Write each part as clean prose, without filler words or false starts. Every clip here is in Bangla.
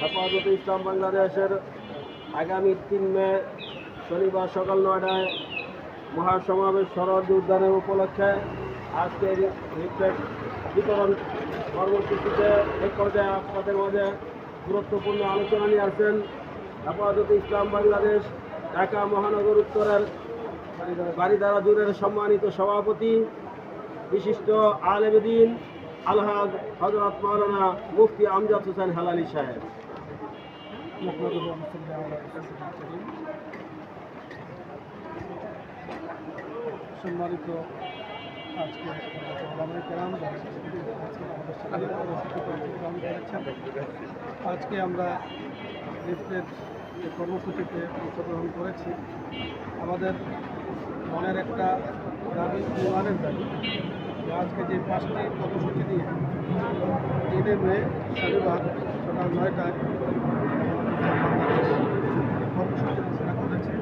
হেফাজতে ইসলাম বাংলাদেশের আগামী ৩ মে শনিবার সকাল ৯টায় মহাসমাবেশ শরৎ উদ্যানের উপলক্ষে আজকের লিফলেট বিতরণ কর্মসূচিতে এক পর্যায়ে আপনাদের মাঝে গুরুত্বপূর্ণ আলোচনা নিয়ে আসছেন হেফাজতে ইসলাম বাংলাদেশ ঢাকা মহানগর উত্তরের বারিধারা জুড়ের সম্মানিত সভাপতি বিশিষ্ট আলেমে দ্বীন আলহাজ হযরত মাওলানা মুফতি আমজাদ হোসেন হেলালী সাহেব। সম্মানিত আজকে আজকে আমরা লিফলেট কর্মসূচিতে অংশগ্রহণ করেছি। আমাদের মনের একটা দাবি, ইমানের দাবি, যে আজকে যে 5টি কর্মসূচি নিয়ে 3 মে শনিবার সকাল 9টায় কর্মসূচি ঘোষণা করেছে,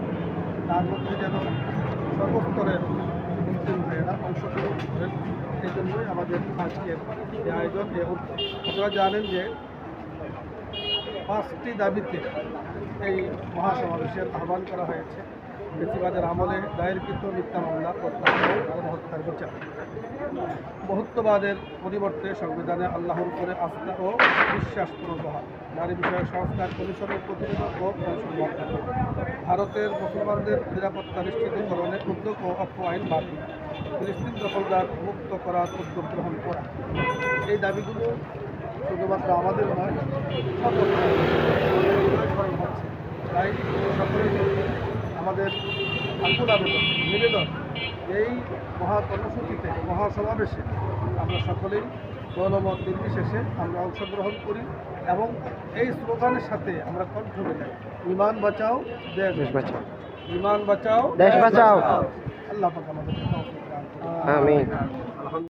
তার মধ্যে যেন সর্বস্তরের মুসলিম ভাইয়েরা অংশগ্রহণ করেন। এই জন্যই আমাদের আজকের এই আয়োজন। আপনারা জানেন যে 5টি দাবিতে এই মহাসমাবেশের আহ্বান করা হয়েছে। বেশিরভাগের আমলে দায়েরকৃত মিথ্যা মামলা প্রত্যাহার, গণহত্যার বিচার, বহুত্ববাদের পরিবর্তে সংবিধানে আল্লাহর উপরে আস্থা ও বিশ্বাস পুনর্বহাল, নারী বিষয়ক সংস্কার কমিশনের প্রতিবেদন ও সংশোধন, ভারতের মুসলমানদের নিরাপত্তা নিশ্চিতকরণে উদ্যোগ ও অক্ষ আইন বাতিল, ফিলিস্তিন দখলদার মুক্ত করার উদ্যোগ গ্রহণ করা। এই দাবিগুলো শুধুমাত্র আমাদের নয়, সকল হচ্ছে। তাই সকলের আমাদের আকুল আবেদন, নিবেদন, এই মহাকর্মসূচিতে, মহাসমাবেশে আমরা সকলেই দলমত নির্বিশেষে আমরা অংশগ্রহণ করি এবং এই স্লোগানের সাথে আমরা কণ্ঠ মেলাই, ইমান বাঁচাও দেশ বাঁচাও, ইমান বাঁচাও দেশ বাঁচাও। আল্লাহ পাক আমাদের আমিন।